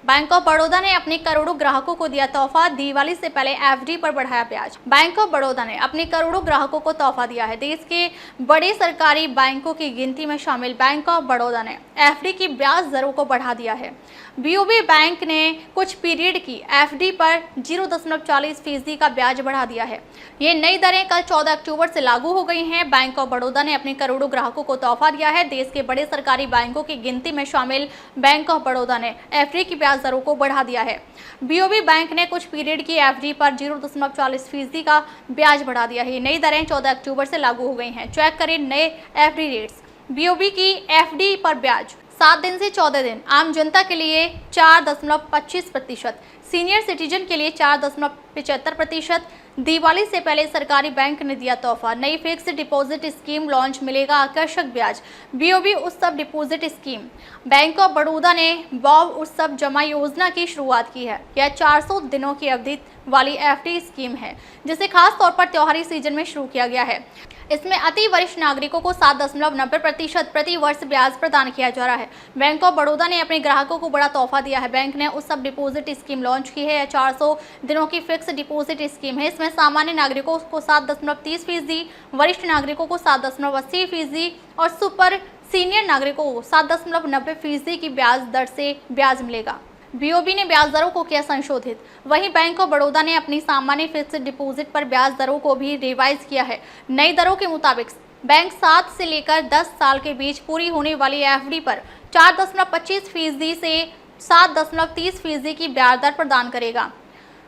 Bank of Baroda ने अपने करोड़ों ग्राहकों को दिया तोहफा, दिवाली से पहले एफडी पर बढ़ाया ब्याज। बैंक ऑफ बड़ौदा ने अपने करोड़ों ग्राहकों को तोहफा दिया है। देश के बड़े सरकारी बैंकों की गिनती में शामिल बैंक ऑफ बड़ौदा ने एफडी की ब्याज दरों को बढ़ा दिया है। बीओबी बैंक ने कुछ पीरियड की एफडी पर 0.40% का ब्याज बढ़ा दिया है। ये नई दरें कल 14 अक्टूबर से लागू हो गई हैं। बैंक ऑफ बड़ौदा ने अपने करोड़ों ग्राहकों को तोहफा दिया है। देश के बड़े सरकारी बैंकों की गिनती में शामिल बैंक ऑफ बड़ौदा ने एफडी की ब्याज दरों को बढ़ा दिया है। बीओबी बैंक ने कुछ पीरियड की एफडी पर 0.40% का ब्याज बढ़ा दिया है। ये नई दरें 14 अक्टूबर से लागू हो गई हैं। चेक करें नए एफडी रेट्स। बीओबी की एफडी पर ब्याज 7 दिन से 14 दिन, आम जनता के लिए 4.25%, सीनियर सिटीजन के लिए 4.75%। दिवाली से पहले सरकारी बैंक ने दिया तोहफा, नई फिक्स्ड डिपॉजिट स्कीम लॉन्च, मिलेगा आकर्षक ब्याज। बीओबी उत्सव deposit scheme. Bank of Baroda ने बॉब उत्सव जमा योजना की शुरुआत की है। यह 400 दिनों की अवधि वाली एफडी स्कीम है, जिसे खास तौर पर त्योहारी सीजन में शुरू किया गया है। इसमें अति वरिष्ठ नागरिकों को 7.90% प्रति वर्ष ब्याज प्रदान किया जा रहा है। बैंक ऑफ बड़ौदा ने अपने ग्राहकों को बड़ा तोहफा दिया है। बैंक ने उत्सव डिपॉजिट स्कीम लॉन्च की है। यह 400 दिनों की फिक्स डिपॉजिट स्कीम है। इसमें सामान्य नागरिकों को 7.30%, वरिष्ठ नागरिकों को 7.80% और सुपर सीनियर नागरिकों को 7.90% की ब्याज दर से ब्याज मिलेगा। बीओबी ने ब्याज दरों को किया संशोधित। वहीं बैंक ऑफ बड़ौदा ने अपनी सामान्य फिक्स्ड डिपॉजिट पर ब्याज दरों को भी रिवाइज किया है। नई दरों के मुताबिक बैंक 7 से लेकर 10 साल के बीच पूरी होने वाली एफडी पर 4.25% से 7.30% की ब्याज दर प्रदान करेगा।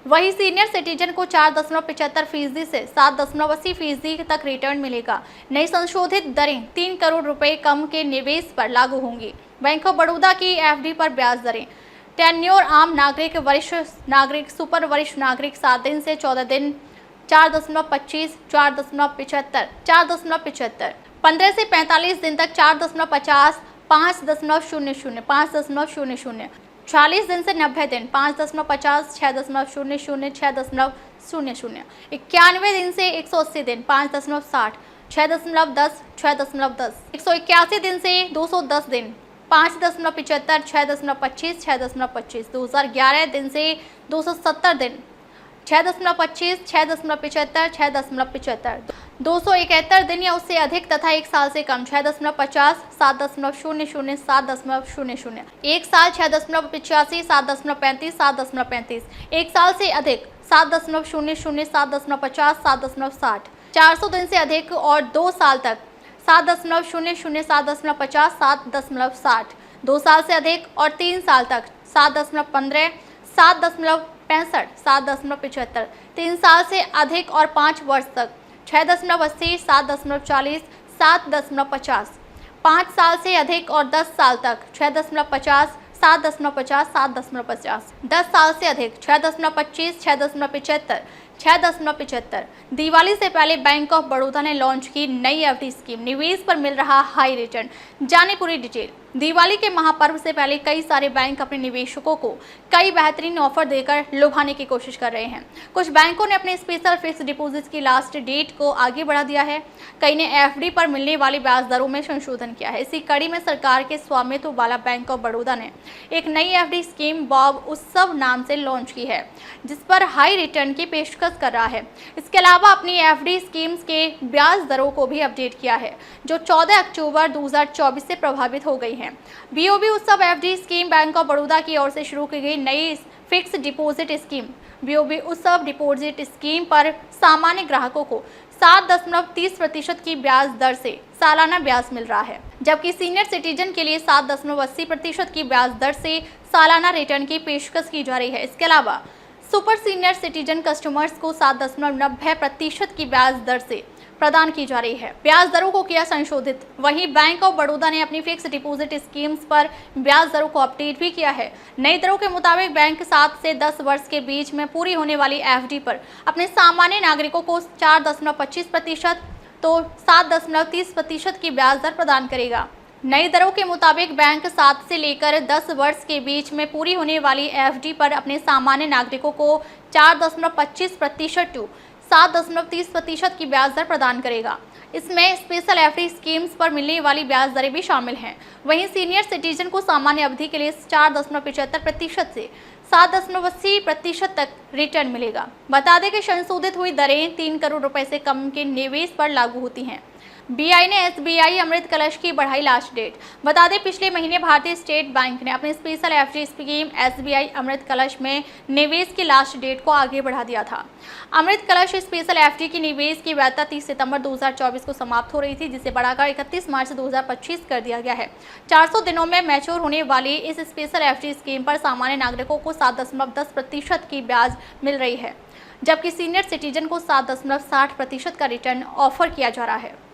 वहीं सीनियर सिटीजन को 4.75% से 7.80% तक रिटर्न मिलेगा। नई संशोधित दरें 3 करोड़ रुपए कम के निवेश पर लागू होंगी। बैंक ऑफ बड़ौदा की एफडी पर ब्याज दरें। टेन्योर आम नागरिक, वरिष्ठ नागरिक, सुपर वरिष्ठ नागरिक 7 दिन से 14 दिन 4.25, 4.75, 4.75, 15 से 45 दिन तक 4.50, 5.00, 5.00, 40 दिन से 90 दिन 5.50, 6.00, 6.00, 91 दिन से 180 दिन 5.60, 6.10, 6.10, 181 दिन से 210 दिन 5.75, 6.25, 6.25, 2011 दिन से 270 दिन 6.25, 6.75, 6.75, 271 दिन या उससे अधिक तथा 1 साल से कम 6.50, 7.00, 7.00, 1 साल 6.85, 7.35, 7.35, 1 साल से अधिक 7.00, 7.50, 7.60, 400 दिन से अधिक और 2 साल तक 7.00, 7.50, 7.60, 2 साल से अधिक और 3 साल तक 7.15, 7.65, 7.75, 3 साल से अधिक और 5 वर्ष तक 6.80, 7.40, 7.50, 5 साल से अधिक और 10 साल तक 6.50, 7.50, 7.50, 10 साल से अधिक 6.25, 6.75, 6.75। दिवाली से पहले बैंक ऑफ बड़ौदा ने लॉन्च की नई एफडी स्कीम, निवेश पर मिल रहा हाई रिटर्न। जाने पूरी डिटेल। दिवाली के महापर्व से पहले कई सारे बैंक अपने निवेशकों को कई बेहतरीन ऑफर देकर लुभाने की कोशिश कर रहे हैं। कुछ बैंकों ने अपने स्पेशल फिक्स डिपॉजिट की लास्ट डेट को आगे बढ़ा दिया है। कई ने एफडी पर मिलने वाली ब्याज दरों में संशोधन किया है। इसी कड़ी में सरकार के स्वामित्व वाला बैंक ऑफ बड़ौदा ने एक नई एफडी स्कीम बॉब उत्सव नाम से लॉन्च की है, जिस पर हाई रिटर्न की पेशकश कर रहा है। इसके अलावा अपनी एफडी स्कीम्स के ब्याज दरों को भी अपडेट किया है, जो 14 अक्टूबर 2024 से प्रभावित हो गई हैं। बीओबी उत्सव FD scheme bank of Baroda की ओर से शुरू की गई नई फिक्स डिपॉजिट स्कीम। बीओबी उत्सव डिपॉजिट स्कीम पर सामान्य ग्राहकों को 7.30% की ब्याज दर से सालाना ब्याज मिल रहा है, जबकि सीनियर सिटीजन के लिए 7.80% की ब्याज दर से सालाना रिटर्न की पेशकश की जा रही है। इसके अलावा सुपर सीनियर सिटीजन कस्टमर्स को 7.90% की ब्याज दर से प्रदान की जा रही है। ब्याज दरों को किया संशोधित। वहीं बैंक ऑफ बड़ौदा ने अपनी फिक्स डिपॉजिट स्कीम्स पर ब्याज दरों को अपडेट भी किया है। नई दरों के मुताबिक बैंक 7 से 10 वर्ष के बीच में पूरी होने वाली एफडी पर अपने सामान्य नागरिकों को 4.25% तो 7.30% की ब्याज दर प्रदान करेगा। नई दरों के मुताबिक बैंक 7 से लेकर 10 वर्ष के बीच में पूरी होने वाली एफडी पर अपने सामान्य नागरिकों को 4.25% टू 7.30% की ब्याज दर प्रदान करेगा। इसमें स्पेशल एफडी स्कीम्स पर मिलने वाली ब्याज दरें भी शामिल हैं। वहीं सीनियर सिटीजन को सामान्य अवधि के लिए 4.75% से 7.80% तक रिटर्न मिलेगा। बता दें कि संशोधित हुई दरें 3 करोड़ रुपए से कम के निवेश पर लागू होती हैं। बीआई ने एसबीआई अमृत कलश की बढ़ाई लास्ट डेट। बता दें पिछले महीने भारतीय स्टेट बैंक ने अपनी स्पेशल एफडी स्कीम एसबीआई अमृत कलश में निवेश की लास्ट डेट को आगे बढ़ा दिया था। अमृत कलश स्पेशल एफडी की निवेश की वैधता 30 सितंबर 2024 को समाप्त हो रही थी, जिसे बढ़ाकर 31 मार्च 2025 कर दिया गया है। 400 दिनों में मैच्योर होने वाली इस स्पेशल एफडी स्कीम पर सामान्य नागरिकों को 7.10% की ब्याज मिल रही है, जबकि सीनियर सिटीजन को 7.60% का रिटर्न ऑफर किया जा रहा है।